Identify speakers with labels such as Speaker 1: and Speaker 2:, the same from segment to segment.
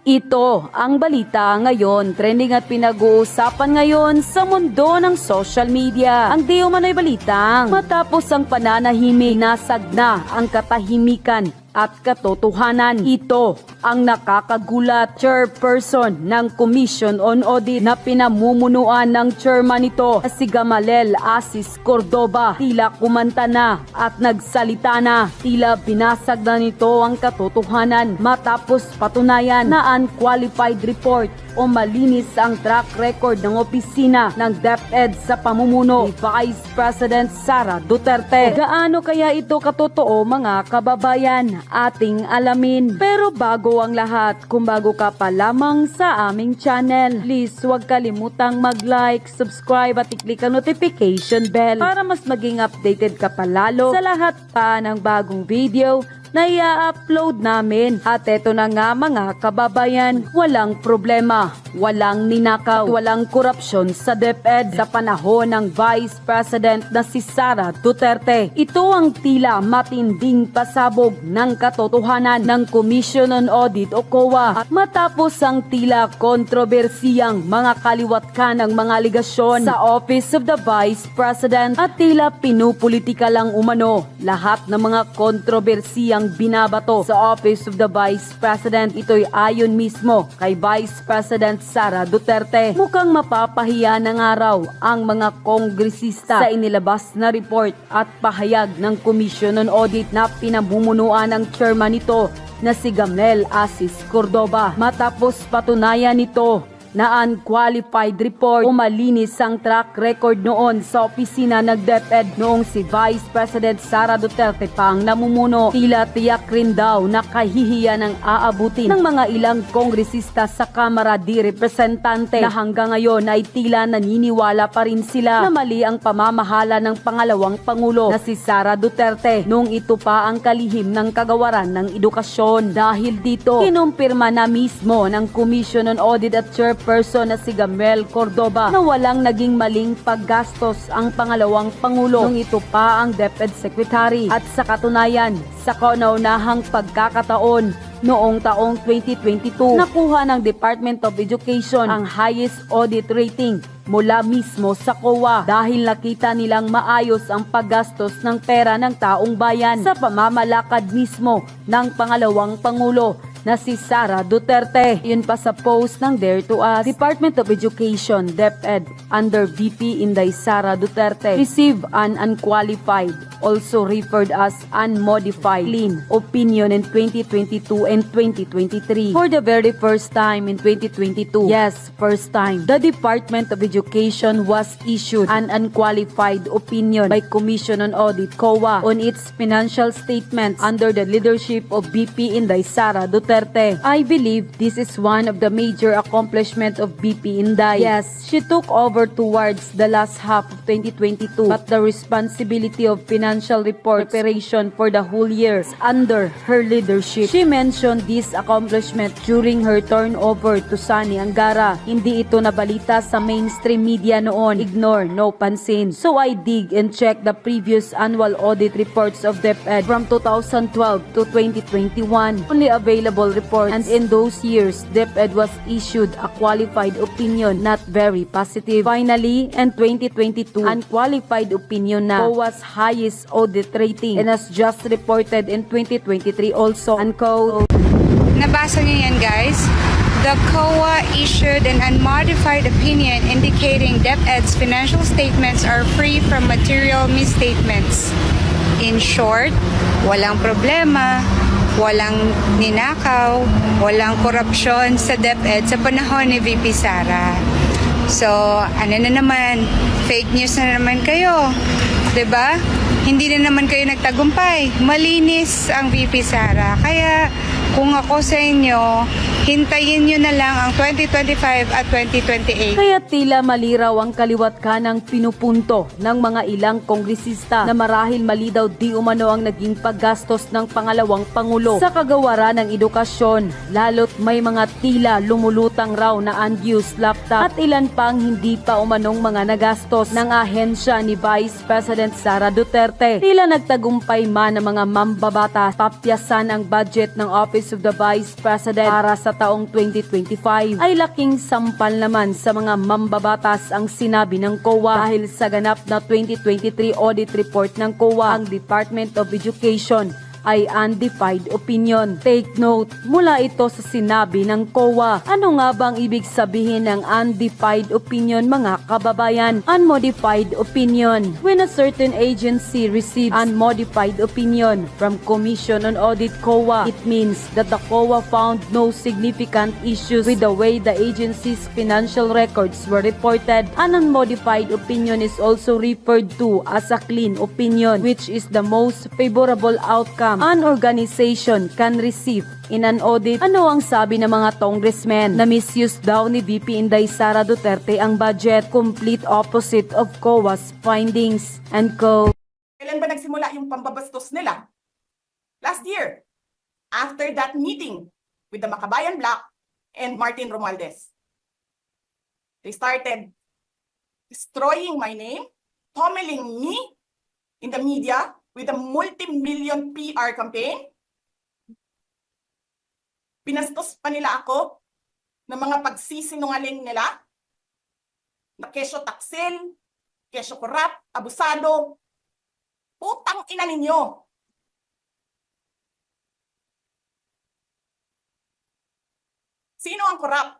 Speaker 1: Ito ang balita ngayon, trending at pinag-uusapan ngayon sa mundo ng social media. Ang di umano'y balitang matapos ang pananahimik, nasag na ang katahimikan at katotohanan. Ito ang nakakagulat. Chairperson ng Commission on Audit na pinamumunuan ng chairman nito na si Gamalel Asis Cordoba tila kumanta na at nagsalita na. Tila binasag na nito ang katotohanan matapos patunayan na unqualified report o malinis ang track record ng opisina ng DepEd sa pamumuno ni Vice President Sara Duterte. Gaano kaya ito katotoo, mga kababayan? Ating alamin. Pero bago ang lahat, kung bago ka pa lamang sa aming channel, please huwag kalimutang mag-like, subscribe at i-click ang notification bell para mas maging updated ka pa lalo sa lahat pa ng bagong video na i-upload namin. At eto na nga, mga kababayan, walang problema, walang ninakaw, walang korupsyon sa DepEd sa panahon ng Vice President na si Sara Duterte. Ito ang tila matinding pasabog ng katotohanan ng Commission on Audit o COA. At matapos ang tila kontrobersiyang mga kaliwat ng mga aligasyon sa Office of the Vice President at tila pinupolitika lang umano lahat ng mga kontrobersiyang binabato sa Office of the Vice President. Ito'y ayon mismo kay Vice President Sara Duterte. Mukhang mapapahiya ng araw ang mga kongresista sa inilabas na report at pahayag ng Commission on Audit na pinamumunuan ng chairman nito na si Gamalel Asis Cordoba. Matapos patunayan nito na unqualified report o malinis ang track record noon sa opisina ng DepEd noong si Vice President Sara Duterte pa ang namumuno. Tila tiyak rin daw na kahihiyan ang aabutin ng mga ilang kongresista sa Kamara de Representante na hanggang ngayon ay tila naniniwala pa rin sila na mali ang pamamahala ng pangalawang Pangulo na si Sara Duterte noong ito pa ang kalihim ng kagawaran ng edukasyon. Dahil dito, kinumpirma na mismo ng Commission on Audit at Chairperson na si Gamalel Cordoba na walang naging maling paggastos ang pangalawang Pangulo nung ito pa ang DepEd Secretary. At sa katunayan, sa kauna-unahang pagkakataon noong taong 2022, nakuha ng Department of Education ang highest audit rating mula mismo sa COA dahil nakita nilang maayos ang paggastos ng pera ng taong bayan sa pamamalakad mismo ng pangalawang Pangulo na si Sara Duterte. Yun pa sa post ng Dare to Us, Department of Education, DepEd, under VP Inday Sara Duterte, receive an unqualified, also referred as unmodified, clean opinion in 2022 and 2023. For the very first time in 2022, yes, first time, the Department of Education was issued an unqualified opinion by Commission on Audit, COA, on its financial statements under the leadership of VP Inday Sara Duterte. I believe this is one of the major accomplishments of VP Inday. Yes, she took over towards the last half of 2022, but the responsibility of financial report preparation for the whole year is under her leadership. She mentioned this accomplishment during her turnover to Sani Angara. Hindi ito nabalita sa mainstream media noon. Ignore, no pansin. So I dig and check the previous annual audit reports of DepEd from 2012 to 2021. Only available report, and in those years DepEd was issued a qualified opinion, not very positive. Finally, in 2022, unqualified opinion na COA's highest audit rating, and as just reported in 2023 also, unquote.
Speaker 2: Nabasa niyo yan, guys? The COA issued an unmodified opinion indicating DepEd's financial statements are free from material misstatements. In short, walang problema, walang ninakaw, walang korupsyon sa DepEd sa panahon ni VP Sara. So, ano na naman, fake news na naman kayo, 'di ba? Hindi na naman kayo nagtagumpay. Malinis ang VP Sara. Kaya kung ako sa inyo, hintayin nyo na lang ang 2025 at 2028.
Speaker 1: Kaya tila maliraw ang kaliwat ng pinupunto ng mga ilang kongresista na marahil mali daw di umano ang naging paggastos ng pangalawang Pangulo sa kagawaran ng edukasyon, lalo't may mga tila lumulutang raw na unused laptop at ilan pang hindi pa umanong mga nagastos ng ahensya ni Vice President Sara Duterte. Tila nagtagumpay man ang mga mambabatas papyasan ang budget ng Office Office of the Vice President para sa taong 2025 ay laking sampal naman sa mga mambabatas ang sinabi ng COA dahil sa ganap na 2023 audit report ng COA, ang Department of Education ay undefined opinion. Take note, mula ito sa sinabi ng COA. Ano nga bang ibig sabihin ng undefined opinion, mga kababayan? Unmodified opinion. When a certain agency receives unmodified opinion from Commission on Audit COA, it means that the COA found no significant issues with the way the agency's financial records were reported. An unmodified opinion is also referred to as a clean opinion, which is the most favorable outcome an organization can receive in an audit. Ano ang sabi ng mga congressmen? Na misuse daw ni VP Inday Sara Duterte ang budget, complete opposite of COA's findings. And
Speaker 3: Kailan ba nagsimula yung pambabastos nila? Last year, after that meeting with the Makabayan Black and Martin Romualdez. They started destroying my name, pummeling me in the media with a multi-million PR campaign. Pinastos pa nila ako ng mga pagsisinungaling nila na kesyo taksil, kesyo korap, abusado. Putang ina ninyo. Sino ang korap?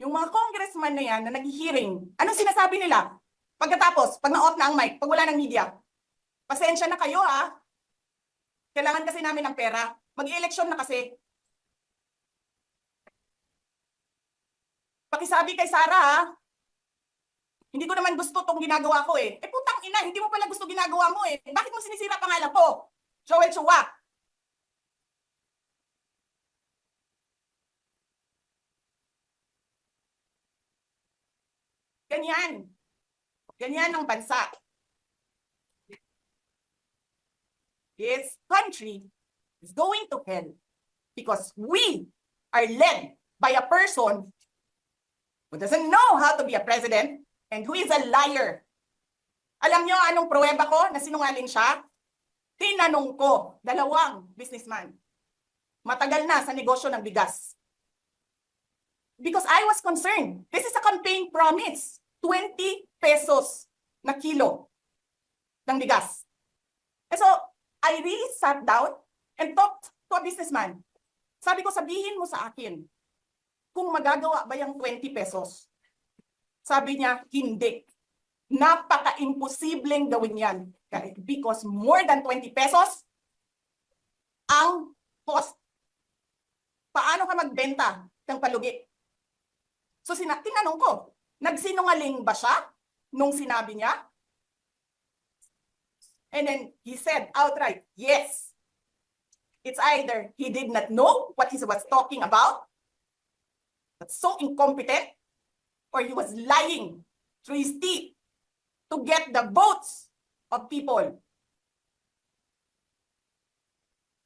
Speaker 3: Yung mga congressman na yan na nag-hearing, anong sinasabi nila? Pagkatapos, pag na-off na ang mic, pag wala ng media, pasensya na kayo ha. Kailangan kasi namin ng pera. Mag-eleksyon na kasi. Pakisabi kay Sara ha. Hindi ko naman gusto tong ginagawa ko eh. Eh putang ina, hindi mo pala gusto ginagawa mo eh. Bakit mo sinisira pangalan ko? Joel Chua. Ganyan. Ganyan ang bansa. This country is going to hell because we are led by a person who doesn't know how to be a president and who is a liar. Alam nyo anong pruweba ko na sinungaling siya? Tinanong ko, dalawang businessman. Matagal na sa negosyo ng bigas. Because I was concerned. This is a campaign promise. 20 pesos na kilo ng bigas. And so, I really sat down and talked to a businessman. Sabi ko, sabihin mo sa akin kung magagawa ba yung 20 pesos. Sabi niya, hindi. Napaka-imposibleng gawin yan. Because more than 20 pesos ang cost. Paano ka magbenta ng palugi? So, tinanong ko, nagsinungaling ba siya nung sinabi niya? And then he said outright, yes. It's either he did not know what he was talking about, but so incompetent, or he was lying through his teeth to get the votes of people.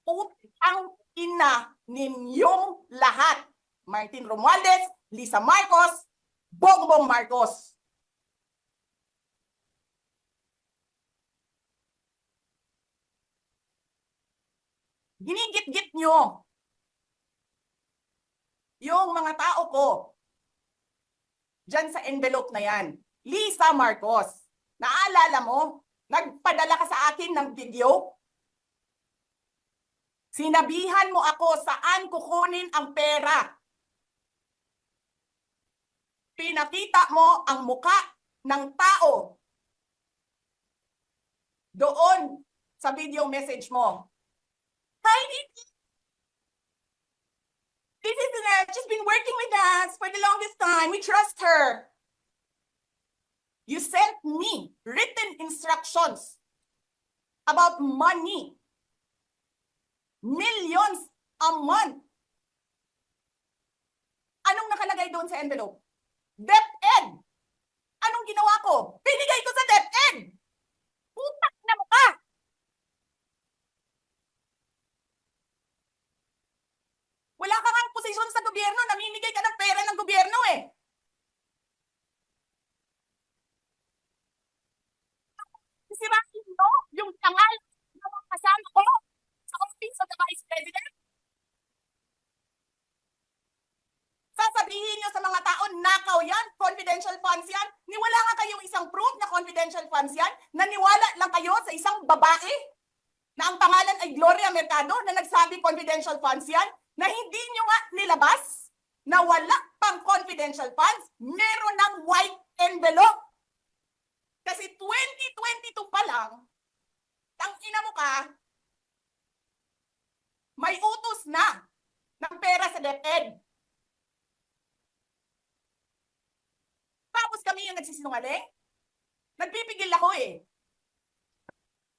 Speaker 3: Putang ina ninyong lahat. Martin Romualdez, Lisa Marcos, Bongbong Marcos. Ginigit-git nyo yung mga tao ko dyan sa envelope na yan. Lisa Marcos, naalala mo, nagpadala ka sa akin ng video? Sinabihan mo ako saan kukunin ang pera. Pinakita mo ang muka ng tao doon sa video message mo. Hi, Nikki. This is she's been working with us for the longest time. We trust her. You sent me written instructions about money. Millions a month. Anong nakalagay doon sa envelope? DepEd. Anong ginawa ko? Binigay ko sa DepEd. Putak na mukha. Wala ka nga posisyon sa gobyerno, namimigay ka ng pera ng gobyerno eh. Sisirahin mo yung tangal ng mga kasama ko sa Office of the Vice President. mga tao, nakaw yan, confidential funds yan. Niwala nga kayong isang proof na confidential funds yan. Naniwala lang kayo sa isang babae na ang pangalan ay Gloria Mercado na nagsabi confidential funds yan, na hindi nyo nga nilabas na wala pang confidential funds, meron ng white envelope. Kasi 2022 pa lang, ang ina mo ka, may utos na ng pera sa DepEd. Tapos kami yung nagsisinungaling? Nagpipigil ako eh.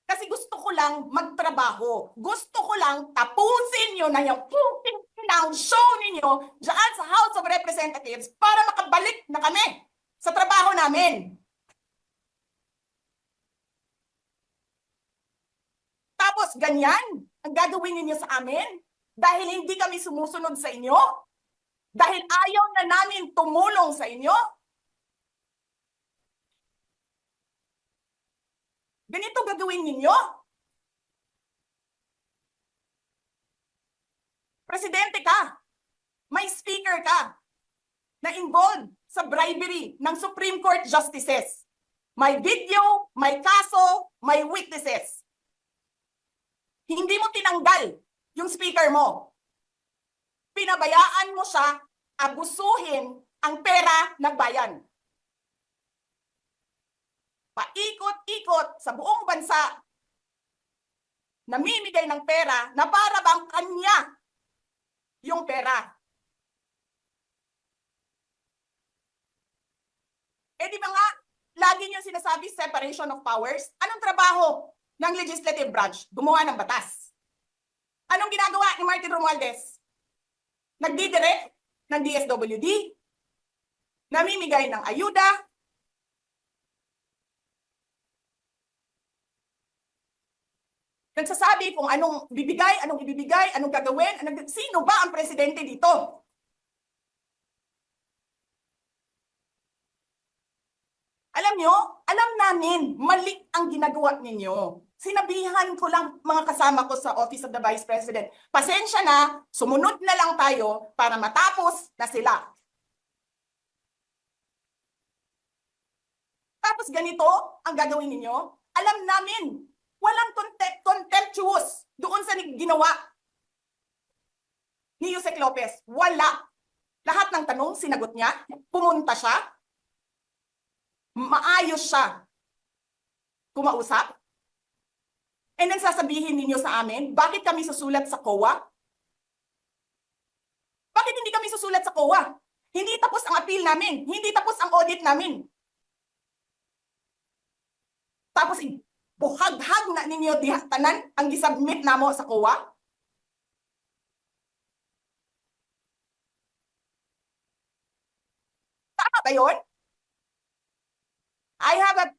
Speaker 3: Kasi gusto ko lang magtrabaho. Gusto ko lang tapusin nyo na yung ng show ninyo dyan sa House of Representatives para makabalik na kami sa trabaho namin. Tapos ganyan ang gagawin ninyo sa amin dahil hindi kami sumusunod sa inyo? Dahil ayaw na namin tumulong sa inyo? Ganito gagawin ninyo? Presidente ka, may speaker ka na involved sa bribery ng Supreme Court justices. May video, may kaso, may witnesses. Hindi mo tinanggal yung speaker mo. Pinabayaan mo siya abusuhin ang pera ng bayan. Paikot-ikot sa buong bansa, namimigay ng pera na para bang kanya yung pera. Eh di ba nga, lagi niyo sinasabi separation of powers? Anong trabaho ng legislative branch? Gumawa ng batas. Anong ginagawa ni Martin Romualdez? Nagdidirect ng DSWD, namimigay ng ayuda, nagsasabi kung anong bibigay, anong ibibigay, anong gagawin, sino ba ang presidente dito? Alam nyo, alam namin, mali ang ginagawa ninyo. Sinabihan ko lang mga kasama ko sa Office of the Vice President, pasensya na, sumunod na lang tayo para matapos na sila. Tapos ganito ang gagawin ninyo? Alam namin, walang contemptuous doon sa ginawa ni Yusek Lopez. Wala. Lahat ng tanong, sinagot niya. Pumunta siya. Maayos siya kumausap. And then sasabihin ninyo sa amin, bakit kami susulat sa COA? Bakit hindi kami susulat sa COA? Hindi tapos ang appeal namin. Hindi tapos ang audit namin. Tapos buhaghag na ninyo tanan ang isubmit namo sa COA? Tama ba yun? I have a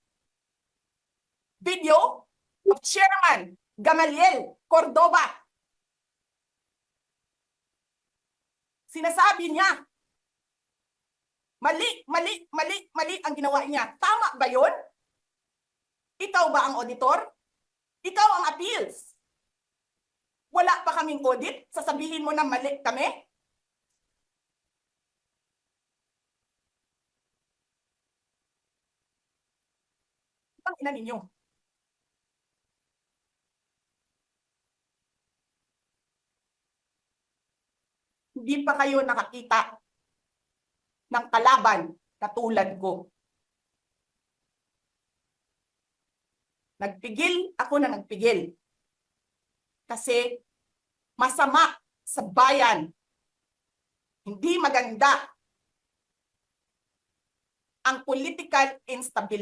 Speaker 3: video of Chairman Gamaliel Cordova. Sinasabi niya, mali ang ginawa niya. Tama ba yun? Ikaw ba ang auditor? Ikaw ang appeals. Wala pa kaming audit? Sasabihin mo na mali kami? Ang ina ninyo. Hindi pa kayo nakakita ng kalaban na tulad ko. Nagpigil ako na nagpigil. Kasi masama sa bayan. Hindi maganda ang political instability.